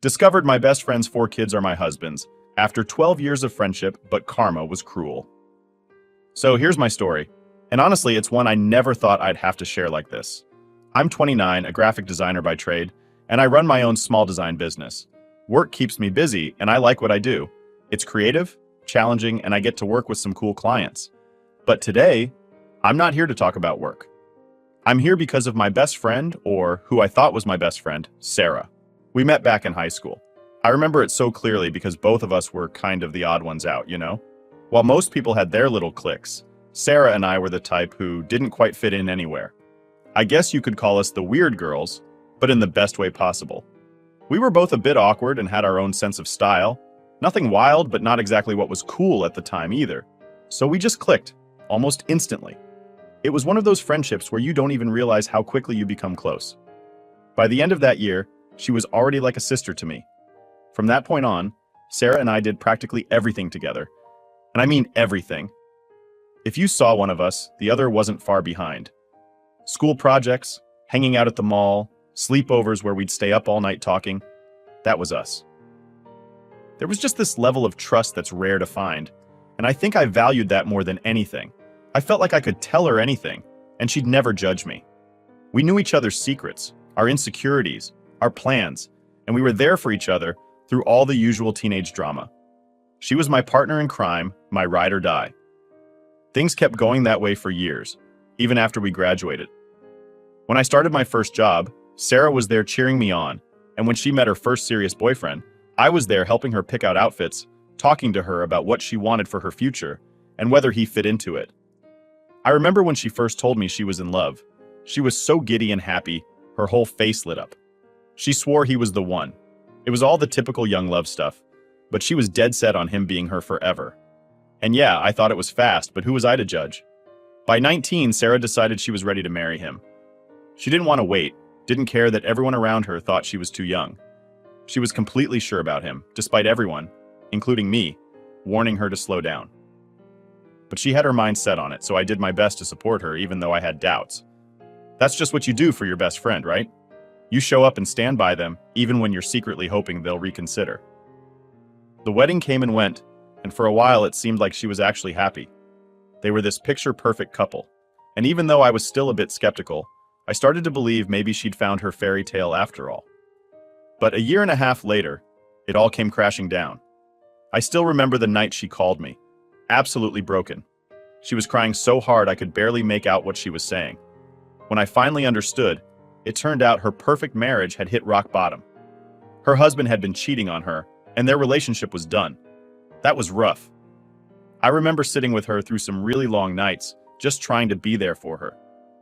Discovered my best friend's 4 kids are my husband's. After 12 years of friendship, but karma was cruel. So here's my story. And honestly, it's one I never thought I'd have to share like this. I'm 29, a graphic designer by trade, and I run my own small design business. Work keeps me busy, and I like what I do. It's creative, challenging, and I get to work with some cool clients. But today, I'm not here to talk about work. I'm here because of my best friend, or who I thought was my best friend, Sarah. We met back in high school. I remember it so clearly because both of us were kind of the odd ones out, you know? While most people had their little cliques, Sarah and I were the type who didn't quite fit in anywhere. I guess you could call us the weird girls, but in the best way possible. We were both a bit awkward and had our own sense of style. Nothing wild, but not exactly what was cool at the time either. So we just clicked, almost instantly. It was one of those friendships where you don't even realize how quickly you become close. By the end of that year, she was already like a sister to me. From that point on, Sarah and I did practically everything together. And I mean everything. If you saw one of us, the other wasn't far behind. School projects, hanging out at the mall, sleepovers where we'd stay up all night talking, that was us. There was just this level of trust that's rare to find, and I think I valued that more than anything. I felt like I could tell her anything, and she'd never judge me. We knew each other's secrets, our insecurities, our plans, and we were there for each other through all the usual teenage drama. She was my partner in crime, my ride or die. Things kept going that way for years, even after we graduated. When I started my first job, Sarah was there cheering me on, and when she met her first serious boyfriend, I was there helping her pick out outfits, talking to her about what she wanted for her future, and whether he fit into it. I remember when she first told me she was in love. She was so giddy and happy, her whole face lit up. She swore he was the one. It was all the typical young love stuff, but she was dead set on him being her forever. And yeah, I thought it was fast, but who was I to judge? By 19, Sarah decided she was ready to marry him. She didn't want to wait, didn't care that everyone around her thought she was too young. She was completely sure about him, despite everyone, including me, warning her to slow down. But she had her mind set on it, so I did my best to support her, even though I had doubts. That's just what you do for your best friend, right? You show up and stand by them, even when you're secretly hoping they'll reconsider. The wedding came and went, and for a while it seemed like she was actually happy. They were this picture-perfect couple, and even though I was still a bit skeptical, I started to believe maybe she'd found her fairy tale after all. But a year and a half later, it all came crashing down. I still remember the night she called me, absolutely broken. She was crying so hard I could barely make out what she was saying. When I finally understood, it turned out her perfect marriage had hit rock bottom. Her husband had been cheating on her, and their relationship was done. That was rough. I remember sitting with her through some really long nights, just trying to be there for her.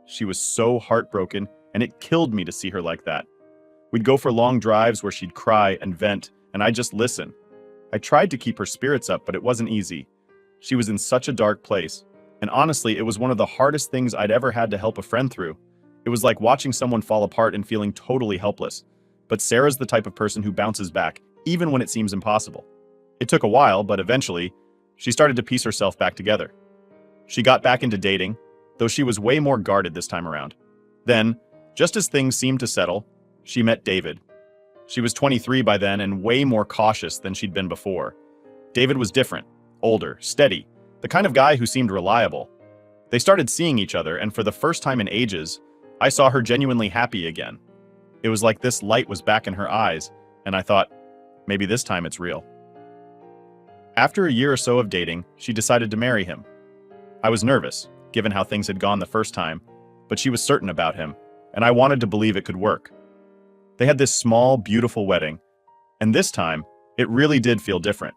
She was so heartbroken, and it killed me to see her like that. We'd go for long drives where she'd cry and vent, and I'd just listen. I tried to keep her spirits up, but it wasn't easy. She was in such a dark place, and honestly, it was one of the hardest things I'd ever had to help a friend through. It was like watching someone fall apart and feeling totally helpless. But Sarah's the type of person who bounces back, even when it seems impossible. It took a while, but eventually, she started to piece herself back together. She got back into dating, though she was way more guarded this time around. Then, just as things seemed to settle, she met David. She was 23 by then and way more cautious than she'd been before. David was different, older, steady, the kind of guy who seemed reliable. They started seeing each other, and for the first time in ages, I saw her genuinely happy again. It was like this light was back in her eyes, and I thought, maybe this time it's real. After a year or so of dating, she decided to marry him. I was nervous, given how things had gone the first time, but she was certain about him, and I wanted to believe it could work. They had this small, beautiful wedding, and this time, it really did feel different.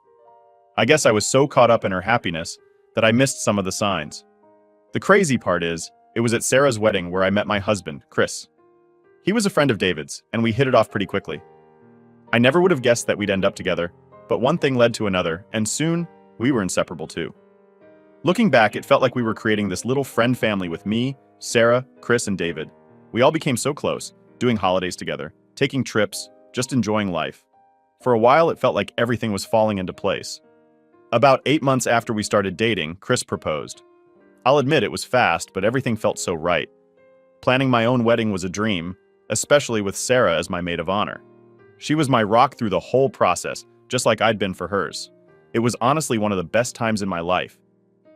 I guess I was so caught up in her happiness that I missed some of the signs. The crazy part is, it was at Sarah's wedding where I met my husband, Chris. He was a friend of David's, and we hit it off pretty quickly. I never would have guessed that we'd end up together, but one thing led to another, and soon, we were inseparable too. Looking back, it felt like we were creating this little friend family with me, Sarah, Chris, and David. We all became so close, doing holidays together, taking trips, just enjoying life. For a while, it felt like everything was falling into place. About 8 months after we started dating, Chris proposed. I'll admit it was fast, but everything felt so right. Planning my own wedding was a dream, especially with Sarah as my maid of honor. She was my rock through the whole process, just like I'd been for hers. It was honestly one of the best times in my life.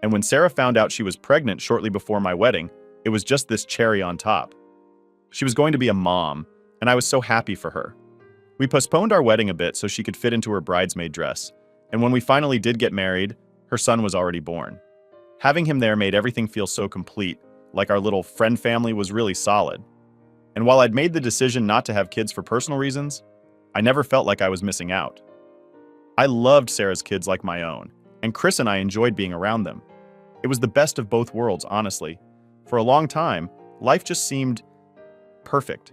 And when Sarah found out she was pregnant shortly before my wedding, it was just this cherry on top. She was going to be a mom, and I was so happy for her. We postponed our wedding a bit so she could fit into her bridesmaid dress, and when we finally did get married, her son was already born. Having him there made everything feel so complete, like our little friend family was really solid. And while I'd made the decision not to have kids for personal reasons, I never felt like I was missing out. I loved Sarah's kids like my own, and Chris and I enjoyed being around them. It was the best of both worlds, honestly. For a long time, life just seemed perfect.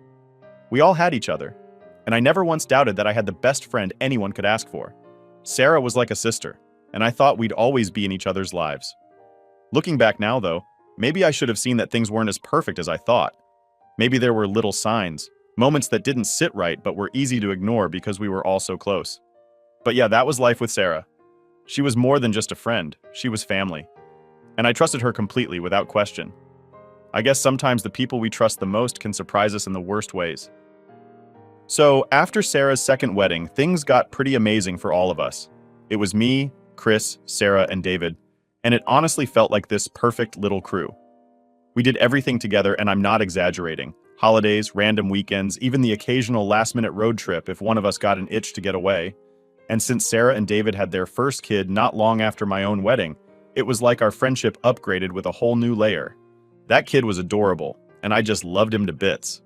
We all had each other, and I never once doubted that I had the best friend anyone could ask for. Sarah was like a sister, and I thought we'd always be in each other's lives. Looking back now, though, maybe I should have seen that things weren't as perfect as I thought. Maybe there were little signs, moments that didn't sit right but were easy to ignore because we were all so close. But yeah, that was life with Sarah. She was more than just a friend, she was family. And I trusted her completely without question. I guess sometimes the people we trust the most can surprise us in the worst ways. So, after Sarah's second wedding, things got pretty amazing for all of us. It was me, Chris, Sarah, and David, and it honestly felt like this perfect little crew. We did everything together, and I'm not exaggerating. Holidays, random weekends, even the occasional last-minute road trip if one of us got an itch to get away. And since Sarah and David had their first kid not long after my own wedding, it was like our friendship upgraded with a whole new layer. That kid was adorable, and I just loved him to bits.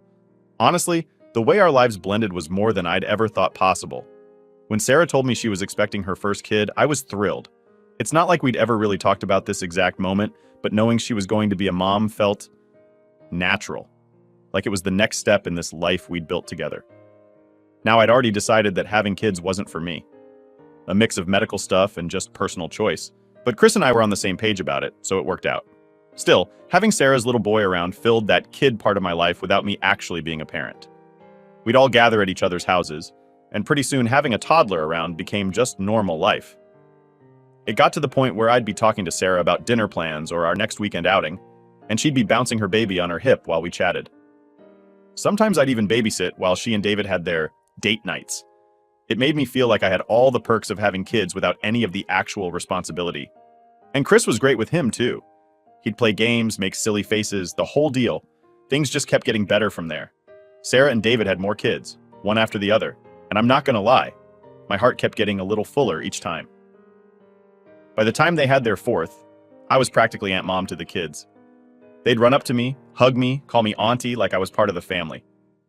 Honestly, the way our lives blended was more than I'd ever thought possible. When Sarah told me she was expecting her first kid, I was thrilled. It's not like we'd ever really talked about this exact moment, but knowing she was going to be a mom felt natural. Like it was the next step in this life we'd built together. Now I'd already decided that having kids wasn't for me. A mix of medical stuff and just personal choice. But Chris and I were on the same page about it, so it worked out. Still, having Sarah's little boy around filled that kid part of my life without me actually being a parent. We'd all gather at each other's houses, and pretty soon having a toddler around became just normal life. It got to the point where I'd be talking to Sarah about dinner plans or our next weekend outing, and she'd be bouncing her baby on her hip while we chatted. Sometimes I'd even babysit while she and David had their date nights. It made me feel like I had all the perks of having kids without any of the actual responsibility. And Chris was great with him, too. He'd play games, make silly faces, the whole deal. Things just kept getting better from there. Sarah and David had more kids, one after the other, and I'm not gonna lie, my heart kept getting a little fuller each time. By the time they had their fourth, I was practically Aunt Mom to the kids. They'd run up to me, hug me, call me auntie like I was part of the family.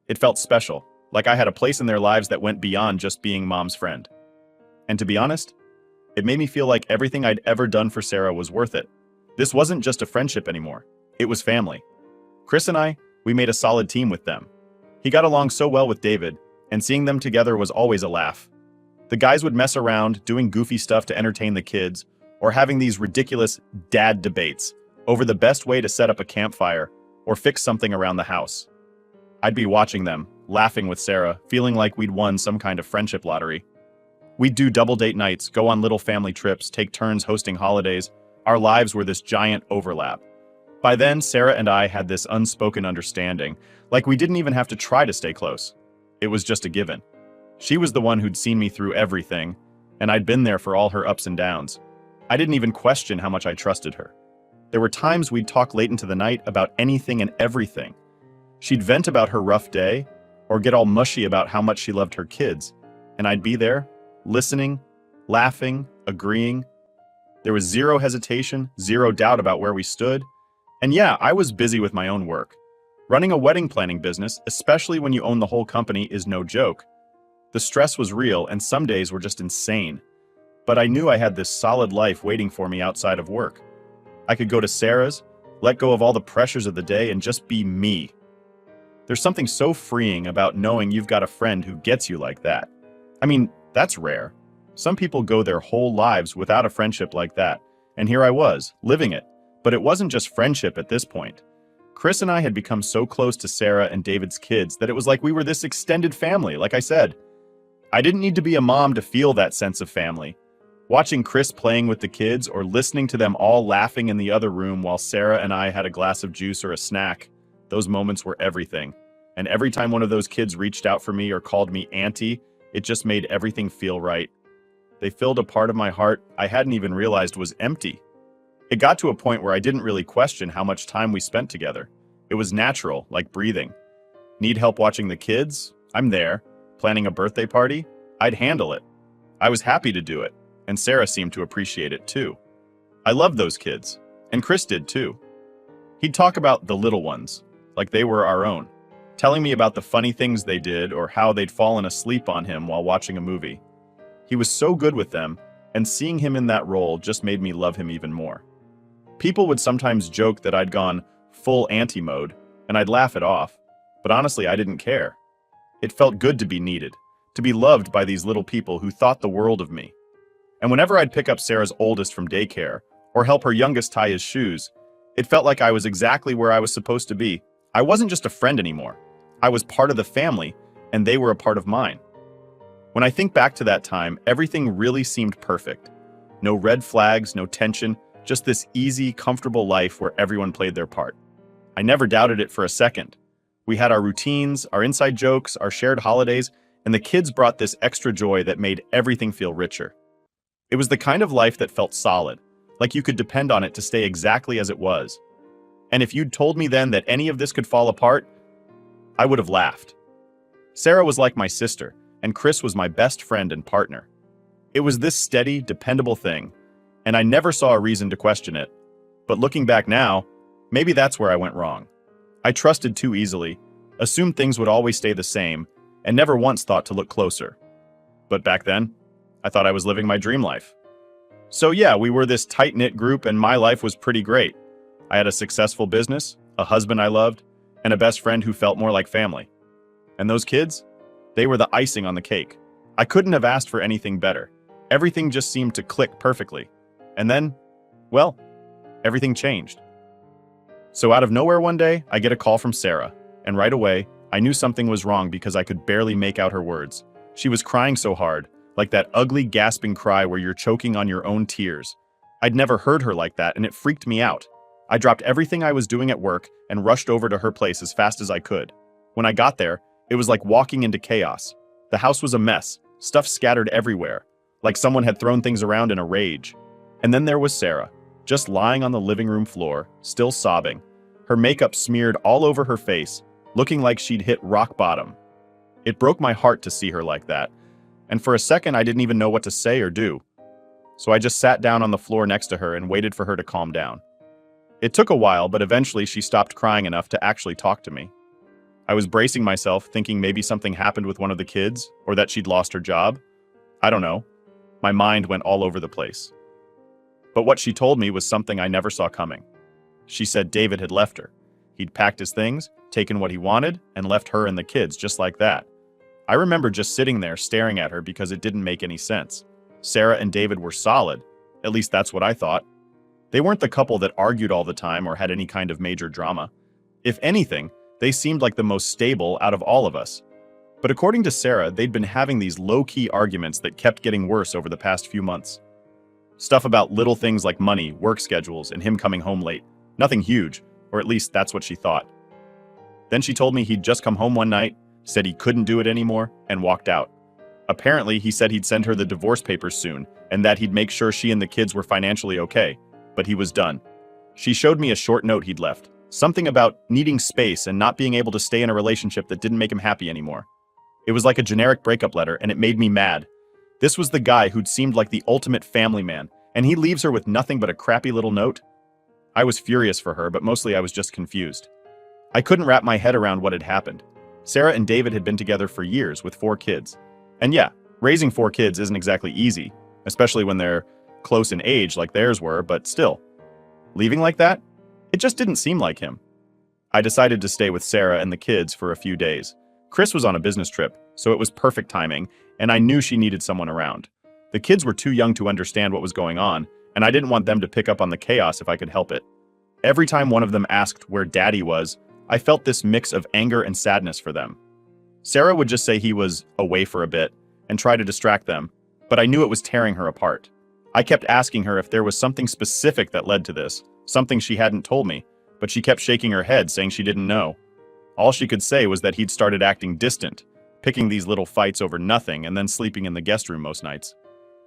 It felt special, like I had a place in their lives that went beyond just being Mom's friend. And to be honest, it made me feel like everything I'd ever done for Sarah was worth it. This wasn't just a friendship anymore, it was family. Chris and I, we made a solid team with them. He got along so well with David, and seeing them together was always a laugh. The guys would mess around, doing goofy stuff to entertain the kids, or having these ridiculous dad debates over the best way to set up a campfire or fix something around the house. I'd be watching them, laughing with Sarah, feeling like we'd won some kind of friendship lottery. We'd do double date nights, go on little family trips, take turns hosting holidays. Our lives were this giant overlap. By then, Sarah and I had this unspoken understanding, like we didn't even have to try to stay close. It was just a given. She was the one who'd seen me through everything, and I'd been there for all her ups and downs. I didn't even question how much I trusted her. There were times we'd talk late into the night about anything and everything. She'd vent about her rough day, or get all mushy about how much she loved her kids, and I'd be there, listening, laughing, agreeing. There was zero hesitation, zero doubt about where we stood. And yeah, I was busy with my own work. Running a wedding planning business, especially when you own the whole company, is no joke. The stress was real, and some days were just insane. But I knew I had this solid life waiting for me outside of work. I could go to Sarah's, let go of all the pressures of the day, and just be me. There's something so freeing about knowing you've got a friend who gets you like that. I mean, that's rare. Some people go their whole lives without a friendship like that, and here I was, living it. But it wasn't just friendship at this point. Chris and I had become so close to Sarah and David's kids that it was like we were this extended family, like I said. I didn't need to be a mom to feel that sense of family. Watching Chris playing with the kids or listening to them all laughing in the other room while Sarah and I had a glass of juice or a snack, those moments were everything. and every time one of those kids reached out for me or called me auntie, it just made everything feel right. They filled a part of my heart I hadn't even realized was empty. It got to a point where I didn't really question how much time we spent together. It was natural, like breathing. Need help watching the kids? I'm there. Planning a birthday party? I'd handle it. I was happy to do it, and Sarah seemed to appreciate it too. I loved those kids, and Chris did too. He'd talk about the little ones, like they were our own, telling me about the funny things they did or how they'd fallen asleep on him while watching a movie. He was so good with them, and seeing him in that role just made me love him even more. People would sometimes joke that I'd gone full auntie mode, and I'd laugh it off, but honestly, I didn't care. It felt good to be needed, to be loved by these little people who thought the world of me. And whenever I'd pick up Sarah's oldest from daycare, or help her youngest tie his shoes, it felt like I was exactly where I was supposed to be. I wasn't just a friend anymore. I was part of the family, and they were a part of mine. When I think back to that time, everything really seemed perfect. No red flags, no tension, just this easy, comfortable life where everyone played their part. I never doubted it for a second. We had our routines, our inside jokes, our shared holidays, and the kids brought this extra joy that made everything feel richer. It was the kind of life that felt solid, like you could depend on it to stay exactly as it was. And if you'd told me then that any of this could fall apart, I would have laughed. Sarah was like my sister, and Chris was my best friend and partner. It was this steady, dependable thing, and I never saw a reason to question it. But looking back now, maybe that's where I went wrong. I trusted too easily, assumed things would always stay the same, and never once thought to look closer. But back then, I thought I was living my dream life. So yeah, we were this tight-knit group and my life was pretty great. I had a successful business, a husband I loved, and a best friend who felt more like family. And those kids? They were the icing on the cake. I couldn't have asked for anything better. Everything just seemed to click perfectly. And then, well, everything changed. So out of nowhere one day, I get a call from Sarah, and right away, I knew something was wrong because I could barely make out her words. She was crying so hard, like that ugly gasping cry where you're choking on your own tears. I'd never heard her like that, and it freaked me out. I dropped everything I was doing at work and rushed over to her place as fast as I could. When I got there, it was like walking into chaos. The house was a mess, stuff scattered everywhere, like someone had thrown things around in a rage. And then there was Sarah, just lying on the living room floor, still sobbing, her makeup smeared all over her face, looking like she'd hit rock bottom. It broke my heart to see her like that, and for a second I didn't even know what to say or do. So I just sat down on the floor next to her and waited for her to calm down. It took a while, but eventually she stopped crying enough to actually talk to me. I was bracing myself, thinking maybe something happened with one of the kids, or that she'd lost her job. I don't know. My mind went all over the place. But what she told me was something I never saw coming. She said David had left her. He'd packed his things, taken what he wanted, and left her and the kids just like that. I remember just sitting there staring at her because it didn't make any sense. Sarah and David were solid. At least that's what I thought. They weren't the couple that argued all the time or had any kind of major drama. If anything, they seemed like the most stable out of all of us. But according to Sarah, they'd been having these low-key arguments that kept getting worse over the past few months. Stuff about little things like money, work schedules, and him coming home late. Nothing huge, or at least that's what she thought. Then she told me he'd just come home one night, said he couldn't do it anymore, and walked out. Apparently, he said he'd send her the divorce papers soon, and that he'd make sure she and the kids were financially okay, but he was done. She showed me a short note he'd left, something about needing space and not being able to stay in a relationship that didn't make him happy anymore. It was like a generic breakup letter, and it made me mad. This was the guy who'd seemed like the ultimate family man, and he leaves her with nothing but a crappy little note? I was furious for her, but mostly I was just confused. I couldn't wrap my head around what had happened. Sarah and David had been together for years with 4 kids. And yeah, raising 4 kids isn't exactly easy, especially when they're close in age like theirs were, but still. Leaving like that? It just didn't seem like him. I decided to stay with Sarah and the kids for a few days. Chris was on a business trip, so it was perfect timing, and I knew she needed someone around. The kids were too young to understand what was going on, and I didn't want them to pick up on the chaos if I could help it. Every time one of them asked where Daddy was, I felt this mix of anger and sadness for them. Sarah would just say he was away for a bit and try to distract them, but I knew it was tearing her apart. I kept asking her if there was something specific that led to this, something she hadn't told me, but she kept shaking her head saying she didn't know. All she could say was that he'd started acting distant, picking these little fights over nothing and then sleeping in the guest room most nights.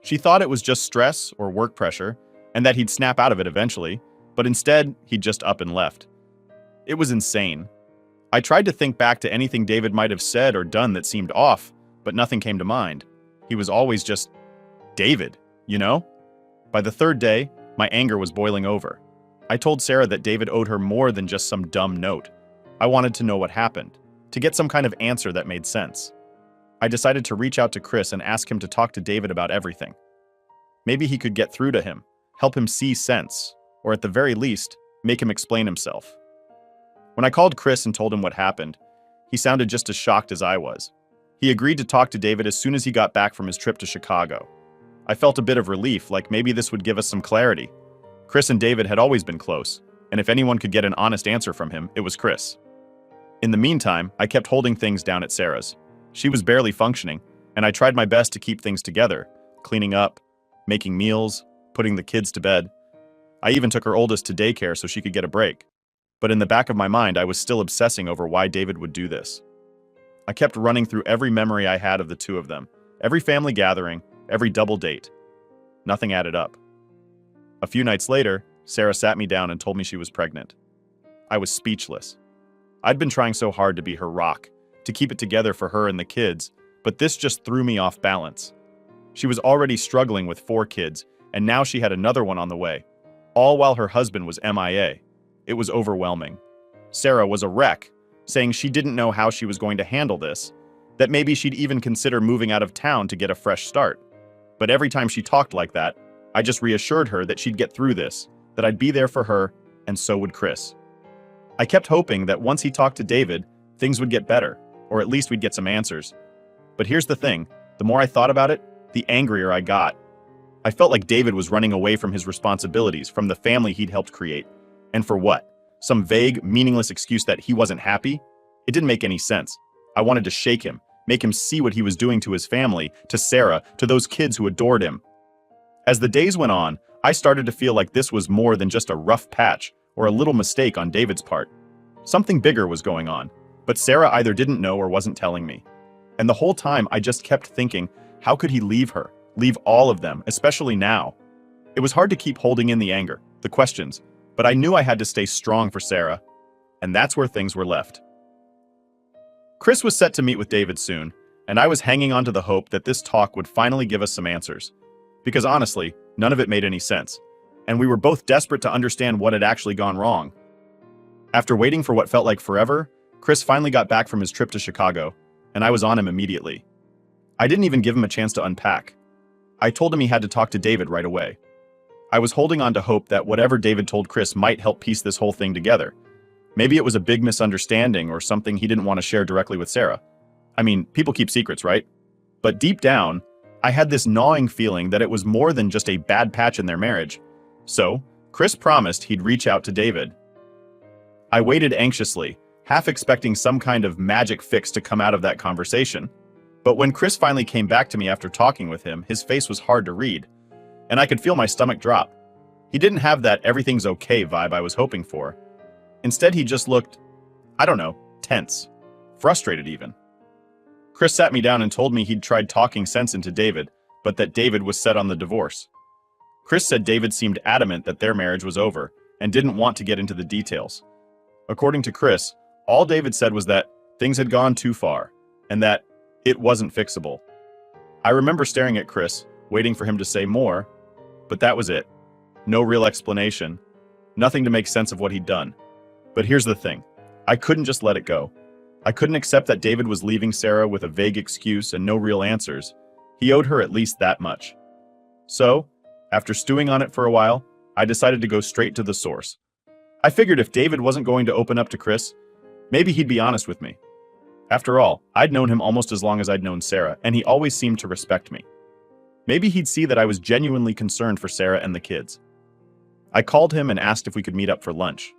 She thought it was just stress or work pressure, and that he'd snap out of it eventually, but instead, he'd just up and left. It was insane. I tried to think back to anything David might have said or done that seemed off, but nothing came to mind. He was always just David, you know? By the third day, my anger was boiling over. I told Sarah that David owed her more than just some dumb note. I wanted to know what happened, to get some kind of answer that made sense. I decided to reach out to Chris and ask him to talk to David about everything. Maybe he could get through to him, help him see sense, or at the very least, make him explain himself. When I called Chris and told him what happened, he sounded just as shocked as I was. He agreed to talk to David as soon as he got back from his trip to Chicago. I felt a bit of relief, like maybe this would give us some clarity. Chris and David had always been close, and if anyone could get an honest answer from him, it was Chris. In the meantime, I kept holding things down at Sarah's. She was barely functioning, and I tried my best to keep things together, cleaning up, making meals, putting the kids to bed. I even took her oldest to daycare so she could get a break. But in the back of my mind, I was still obsessing over why David would do this. I kept running through every memory I had of the two of them, every family gathering, every double date. Nothing added up. A few nights later, Sarah sat me down and told me she was pregnant. I was speechless. I'd been trying so hard to be her rock, to keep it together for her and the kids, but this just threw me off balance. She was already struggling with 4 kids, and now she had another one on the way, all while her husband was MIA. It was overwhelming. Sarah was a wreck, saying she didn't know how she was going to handle this, that maybe she'd even consider moving out of town to get a fresh start. But every time she talked like that, I just reassured her that she'd get through this, that I'd be there for her, and so would Chris. I kept hoping that once he talked to David, things would get better, or at least we'd get some answers. But here's the thing, the more I thought about it, the angrier I got. I felt like David was running away from his responsibilities, from the family he'd helped create. And for what? Some vague, meaningless excuse that he wasn't happy? It didn't make any sense. I wanted to shake him, make him see what he was doing to his family, to Sarah, to those kids who adored him. As the days went on, I started to feel like this was more than just a rough patch or a little mistake on David's part. Something bigger was going on, but Sarah either didn't know or wasn't telling me. And the whole time I just kept thinking, how could he leave her? Leave all of them, especially now? It was hard to keep holding in the anger, the questions, but I knew I had to stay strong for Sarah. And that's where things were left. Chris was set to meet with David soon, and I was hanging on to the hope that this talk would finally give us some answers. Because honestly, none of it made any sense, and we were both desperate to understand what had actually gone wrong. After waiting for what felt like forever, Chris finally got back from his trip to Chicago, and I was on him immediately. I didn't even give him a chance to unpack. I told him he had to talk to David right away. I was holding on to hope that whatever David told Chris might help piece this whole thing together. Maybe it was a big misunderstanding or something he didn't want to share directly with Sarah. I mean, people keep secrets, right? But deep down, I had this gnawing feeling that it was more than just a bad patch in their marriage. So, Chris promised he'd reach out to David. I waited anxiously, half expecting some kind of magic fix to come out of that conversation. But when Chris finally came back to me after talking with him, his face was hard to read, and I could feel my stomach drop. He didn't have that everything's okay vibe I was hoping for. Instead, he just looked, I don't know, tense, frustrated even. Chris sat me down and told me he'd tried talking sense into David, but that David was set on the divorce. Chris said David seemed adamant that their marriage was over and didn't want to get into the details. According to Chris, all David said was that things had gone too far and that it wasn't fixable. I remember staring at Chris, waiting for him to say more, but that was it. No real explanation, nothing to make sense of what he'd done. But here's the thing, I couldn't just let it go. I couldn't accept that David was leaving Sarah with a vague excuse and no real answers. He owed her at least that much. So, after stewing on it for a while, I decided to go straight to the source. I figured if David wasn't going to open up to Chris, maybe he'd be honest with me. After all, I'd known him almost as long as I'd known Sarah, and he always seemed to respect me. Maybe he'd see that I was genuinely concerned for Sarah and the kids. I called him and asked if we could meet up for lunch.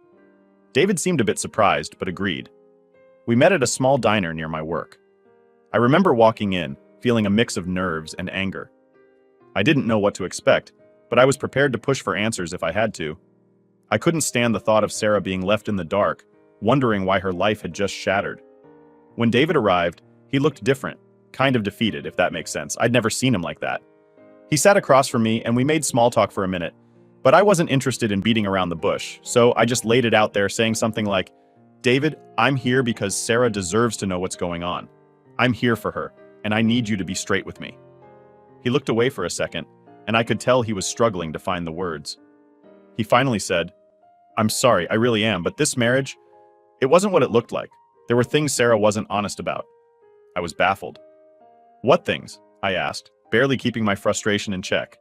David seemed a bit surprised, but agreed. We met at a small diner near my work. I remember walking in, feeling a mix of nerves and anger. I didn't know what to expect, but I was prepared to push for answers if I had to. I couldn't stand the thought of Sarah being left in the dark, wondering why her life had just shattered. When David arrived, he looked different, kind of defeated, if that makes sense. I'd never seen him like that. He sat across from me and we made small talk for a minute, but I wasn't interested in beating around the bush, so I just laid it out there saying something like, "David, I'm here because Sarah deserves to know what's going on. I'm here for her, and I need you to be straight with me." He looked away for a second, and I could tell he was struggling to find the words. He finally said, "I'm sorry, I really am, but this marriage, it wasn't what it looked like. There were things Sarah wasn't honest about." I was baffled. "What things?" I asked, barely keeping my frustration in check.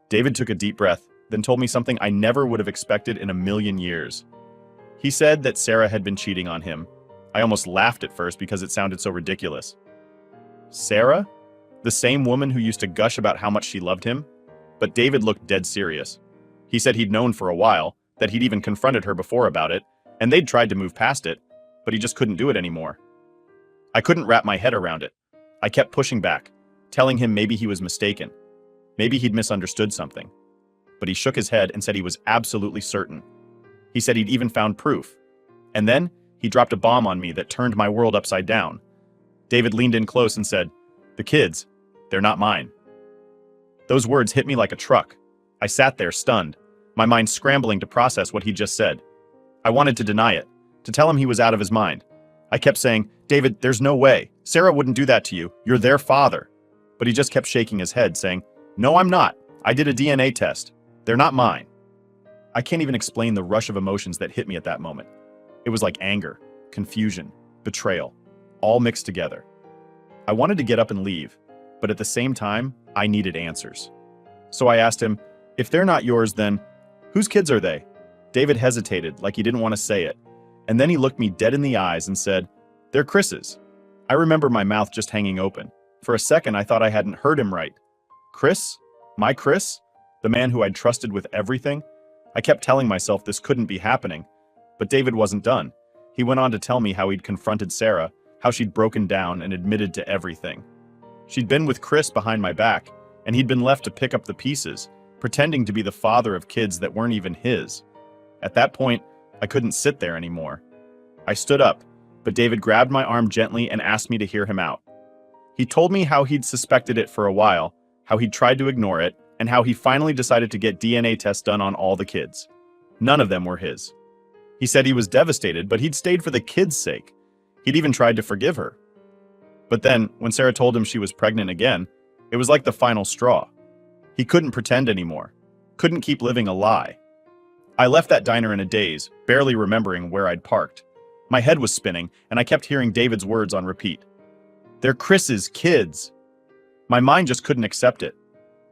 David took a deep breath, then told me something I never would have expected in a million years. He said that Sarah had been cheating on him. I almost laughed at first because it sounded so ridiculous. Sarah? The same woman who used to gush about how much she loved him? But David looked dead serious. He said he'd known for a while, that he'd even confronted her before about it, and they'd tried to move past it, but he just couldn't do it anymore. I couldn't wrap my head around it. I kept pushing back, telling him maybe he was mistaken. Maybe he'd misunderstood something. But he shook his head and said he was absolutely certain. He said he'd even found proof. And then he dropped a bomb on me that turned my world upside down. David leaned in close and said, "The kids, they're not mine." Those words hit me like a truck. I sat there stunned, my mind scrambling to process what he'd just said. I wanted to deny it, to tell him he was out of his mind. I kept saying, "David, there's no way. Sarah wouldn't do that to you. You're their father." But he just kept shaking his head, saying, "No, I'm not. I did a DNA test. They're not mine." I can't even explain the rush of emotions that hit me at that moment. It was like anger, confusion, betrayal, all mixed together. I wanted to get up and leave, but at the same time, I needed answers. So I asked him, "If they're not yours, then whose kids are they?" David hesitated, like he didn't want to say it, and then he looked me dead in the eyes and said, "They're Chris's." I remember my mouth just hanging open. For a second, I thought I hadn't heard him right. Chris? My Chris? The man who I'd trusted with everything? I kept telling myself this couldn't be happening. But David wasn't done. He went on to tell me how he'd confronted Sarah, how she'd broken down and admitted to everything. She'd been with Chris behind my back, and he'd been left to pick up the pieces, pretending to be the father of kids that weren't even his. At that point, I couldn't sit there anymore. I stood up, but David grabbed my arm gently and asked me to hear him out. He told me how he'd suspected it for a while, how he'd tried to ignore it, and how he finally decided to get DNA tests done on all the kids. None of them were his. He said he was devastated, but he'd stayed for the kids' sake. He'd even tried to forgive her. But then, when Sarah told him she was pregnant again, it was like the final straw. He couldn't pretend anymore, couldn't keep living a lie. I left that diner in a daze, barely remembering where I'd parked. My head was spinning, and I kept hearing David's words on repeat. "They're Chris's kids." My mind just couldn't accept it.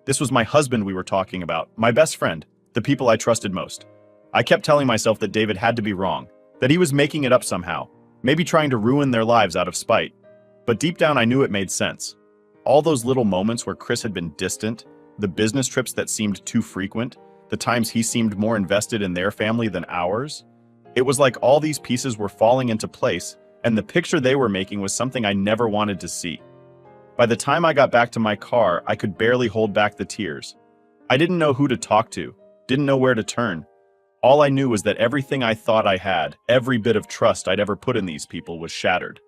This was my husband we were talking about, my best friend, the people I trusted most. I kept telling myself that David had to be wrong, that he was making it up somehow, maybe trying to ruin their lives out of spite. But deep down I knew it made sense. All those little moments where Chris had been distant, the business trips that seemed too frequent, the times he seemed more invested in their family than ours. It was like all these pieces were falling into place, and the picture they were making was something I never wanted to see. By the time I got back to my car, I could barely hold back the tears. I didn't know who to talk to, didn't know where to turn. All I knew was that everything I thought I had, every bit of trust I'd ever put in these people, was shattered.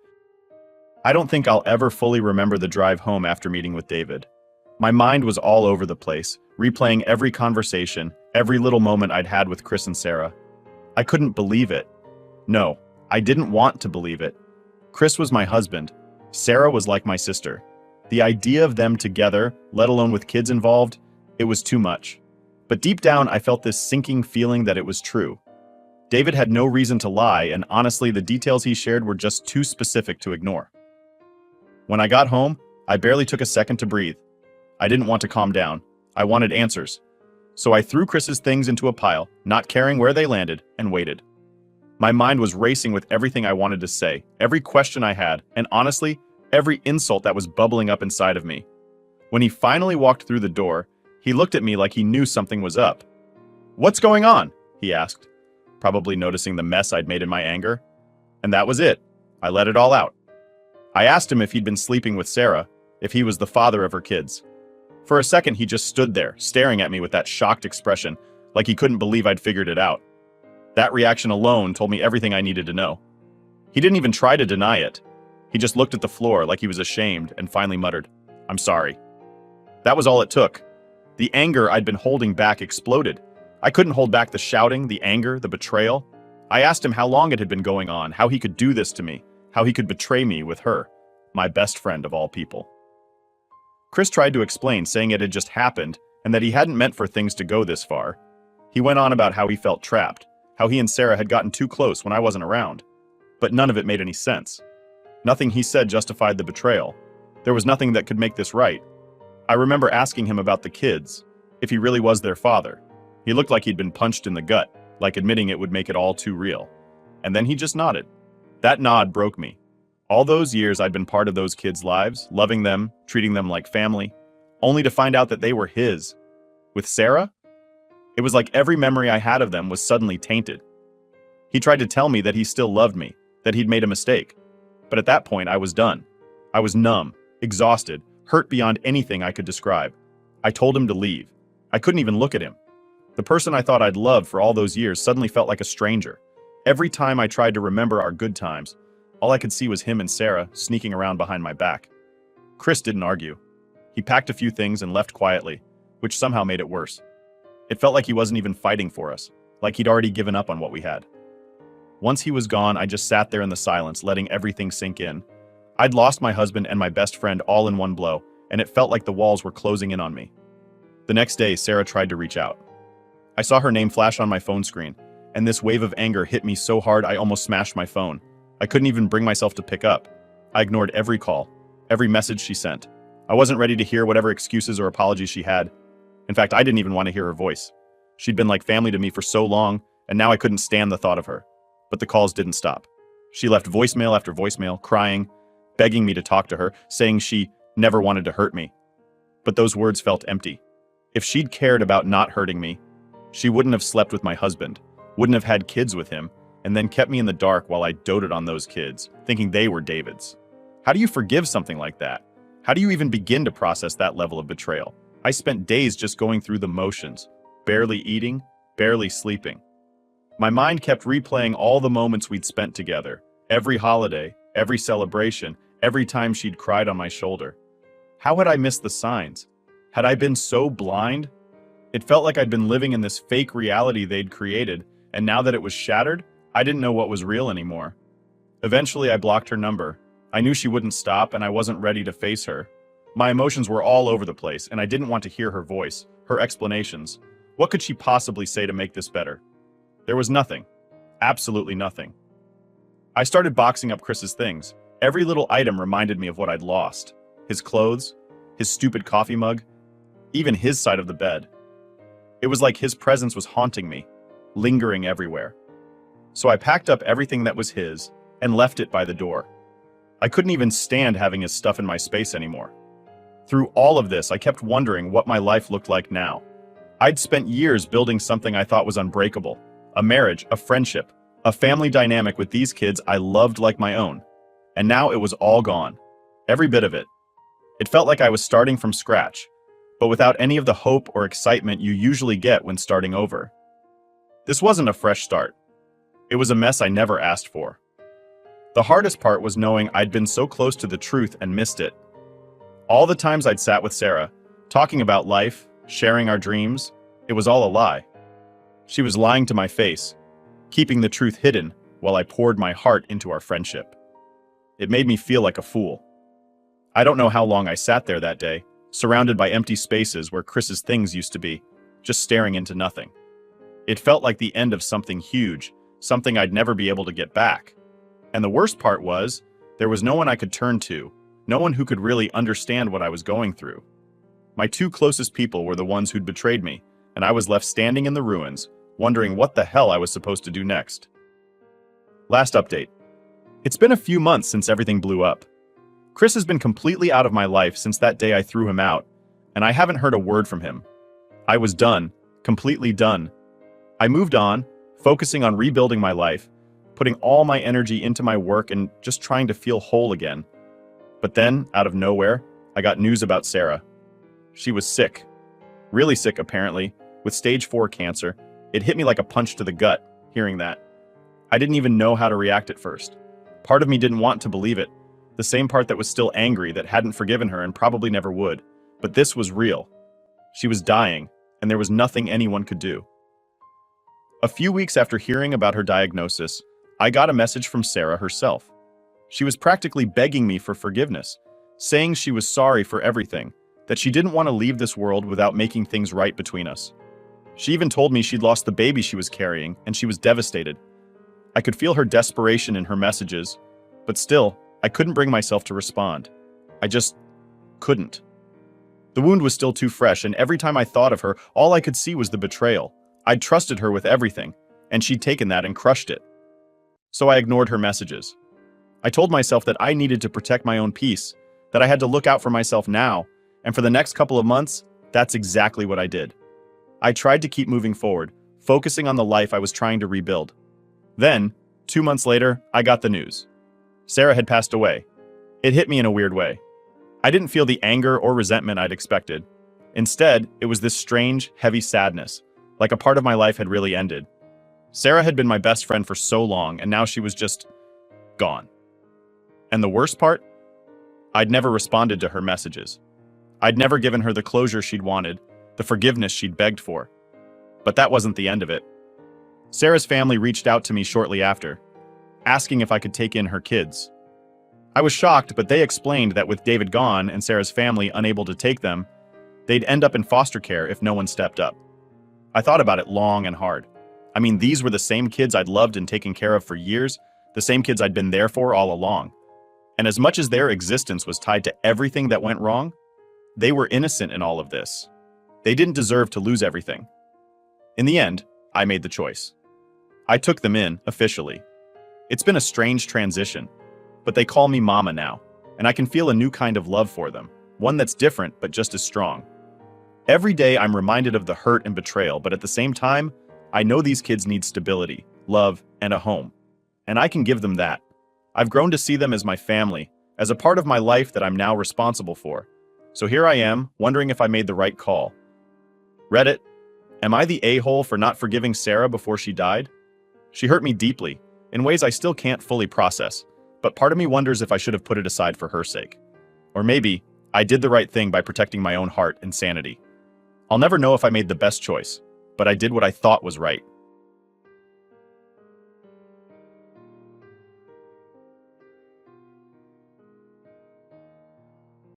I don't think I'll ever fully remember the drive home after meeting with David. My mind was all over the place, replaying every conversation, every little moment I'd had with Chris and Sarah. I couldn't believe it. No, I didn't want to believe it. Chris was my husband. Sarah was like my sister. The idea of them together, let alone with kids involved, it was too much. But deep down, I felt this sinking feeling that it was true. David had no reason to lie, and honestly, the details he shared were just too specific to ignore. When I got home, I barely took a second to breathe. I didn't want to calm down. I wanted answers. So I threw Chris's things into a pile, not caring where they landed, and waited. My mind was racing with everything I wanted to say, every question I had, and honestly, every insult that was bubbling up inside of me. When he finally walked through the door, he looked at me like he knew something was up. "What's going on?" he asked, probably noticing the mess I'd made in my anger. And that was it. I let it all out. I asked him if he'd been sleeping with Sarah, if he was the father of her kids. For a second, he just stood there, staring at me with that shocked expression, like he couldn't believe I'd figured it out. That reaction alone told me everything I needed to know. He didn't even try to deny it. He just looked at the floor like he was ashamed and finally muttered, "I'm sorry." That was all it took. The anger I'd been holding back exploded. I couldn't hold back the shouting, the anger, the betrayal. I asked him how long it had been going on, how he could do this to me, how he could betray me with her, my best friend of all people. Chris tried to explain, saying it had just happened and that he hadn't meant for things to go this far. He went on about how he felt trapped, how he and Sarah had gotten too close when I wasn't around. But none of it made any sense. Nothing he said justified the betrayal. There was nothing that could make this right. I remember asking him about the kids, if he really was their father. He looked like he'd been punched in the gut, like admitting it would make it all too real. And then he just nodded. That nod broke me. All those years I'd been part of those kids' lives, loving them, treating them like family, only to find out that they were his. With Sarah? It was like every memory I had of them was suddenly tainted. He tried to tell me that he still loved me, that he'd made a mistake. But at that point, I was done. I was numb, exhausted, hurt beyond anything I could describe. I told him to leave. I couldn't even look at him. The person I thought I'd loved for all those years suddenly felt like a stranger. Every time I tried to remember our good times, all I could see was him and Sarah sneaking around behind my back. Chris didn't argue. He packed a few things and left quietly, which somehow made it worse. It felt like he wasn't even fighting for us, like he'd already given up on what we had. Once he was gone, I just sat there in the silence, letting everything sink in. I'd lost my husband and my best friend all in one blow, and it felt like the walls were closing in on me. The next day, Sarah tried to reach out. I saw her name flash on my phone screen, and this wave of anger hit me so hard I almost smashed my phone. I couldn't even bring myself to pick up. I ignored every call, every message she sent. I wasn't ready to hear whatever excuses or apologies she had. In fact, I didn't even want to hear her voice. She'd been like family to me for so long, and now I couldn't stand the thought of her. But the calls didn't stop. She left voicemail after voicemail, crying, begging me to talk to her, saying she never wanted to hurt me. But those words felt empty. If she'd cared about not hurting me, she wouldn't have slept with my husband, wouldn't have had kids with him, and then kept me in the dark while I doted on those kids, thinking they were David's. How do you forgive something like that? How do you even begin to process that level of betrayal? I spent days just going through the motions, barely eating, barely sleeping. My mind kept replaying all the moments we'd spent together, every holiday, every celebration, every time she'd cried on my shoulder. How had I missed the signs? Had I been so blind? It felt like I'd been living in this fake reality they'd created, and now that it was shattered, I didn't know what was real anymore. Eventually, I blocked her number. I knew she wouldn't stop, and I wasn't ready to face her. My emotions were all over the place, and I didn't want to hear her voice, her explanations. What could she possibly say to make this better? There was nothing. Absolutely nothing. I started boxing up Chris's things. Every little item reminded me of what I'd lost. His clothes, his stupid coffee mug, even his side of the bed. It was like his presence was haunting me, lingering everywhere. So I packed up everything that was his and left it by the door. I couldn't even stand having his stuff in my space anymore. Through all of this, I kept wondering what my life looked like now. I'd spent years building something I thought was unbreakable. A marriage, a friendship, a family dynamic with these kids I loved like my own. And now it was all gone. Every bit of it. It felt like I was starting from scratch, but without any of the hope or excitement you usually get when starting over. This wasn't a fresh start. It was a mess I never asked for. The hardest part was knowing I'd been so close to the truth and missed it. All the times I'd sat with Sarah, talking about life, sharing our dreams, it was all a lie. She was lying to my face, keeping the truth hidden while I poured my heart into our friendship. It made me feel like a fool. I don't know how long I sat there that day, surrounded by empty spaces where Chris's things used to be, just staring into nothing. It felt like the end of something huge, something I'd never be able to get back. And the worst part was, there was no one I could turn to, no one who could really understand what I was going through. My two closest people were the ones who'd betrayed me, and I was left standing in the ruins, wondering what the hell I was supposed to do next. Last update. It's been a few months since everything blew up. Chris has been completely out of my life since that day I threw him out, and I haven't heard a word from him. I was done, completely done. I moved on, focusing on rebuilding my life, putting all my energy into my work and just trying to feel whole again. But then, out of nowhere, I got news about Sarah. She was sick. Really sick, apparently, with stage 4 cancer. It hit me like a punch to the gut. hearing that. I didn't even know how to react at first. Part of me didn't want to believe it, the same part that was still angry, that hadn't forgiven her and probably never would. But this was real. She was dying, and there was nothing anyone could do. A few weeks after hearing about her diagnosis, I got a message from Sarah herself. She was practically begging me for forgiveness, saying she was sorry for everything, that she didn't want to leave this world without making things right between us. She even told me she'd lost the baby she was carrying, and she was devastated. I could feel her desperation in her messages, but still, I couldn't bring myself to respond. I just couldn't. The wound was still too fresh, and every time I thought of her, all I could see was the betrayal. I'd trusted her with everything, and she'd taken that and crushed it. So I ignored her messages. I told myself that I needed to protect my own peace, that I had to look out for myself now, and for the next couple of months, that's exactly what I did. I tried to keep moving forward, focusing on the life I was trying to rebuild. Then, 2 months later, I got the news. Sarah had passed away. It hit me in a weird way. I didn't feel the anger or resentment I'd expected. Instead, it was this strange, heavy sadness, like a part of my life had really ended. Sarah had been my best friend for so long, and now she was just gone. And the worst part? I'd never responded to her messages. I'd never given her the closure she'd wanted, the forgiveness she'd begged for. But that wasn't the end of it. Sarah's family reached out to me shortly after, asking if I could take in her kids. I was shocked, but they explained that with David gone and Sarah's family unable to take them, they'd end up in foster care if no one stepped up. I thought about it long and hard. I mean, these were the same kids I'd loved and taken care of for years, the same kids I'd been there for all along. And as much as their existence was tied to everything that went wrong, they were innocent in all of this. They didn't deserve to lose everything. In the end, I made the choice. I took them in, officially. It's been a strange transition, but they call me Mama now, and I can feel a new kind of love for them, one that's different but just as strong. Every day I'm reminded of the hurt and betrayal, but at the same time, I know these kids need stability, love, and a home. And I can give them that. I've grown to see them as my family, as a part of my life that I'm now responsible for. So here I am, wondering if I made the right call. Reddit, am I the a-hole for not forgiving Sarah before she died? She hurt me deeply, in ways I still can't fully process, but part of me wonders if I should have put it aside for her sake. Or maybe I did the right thing by protecting my own heart and sanity. I'll never know if I made the best choice, but I did what I thought was right.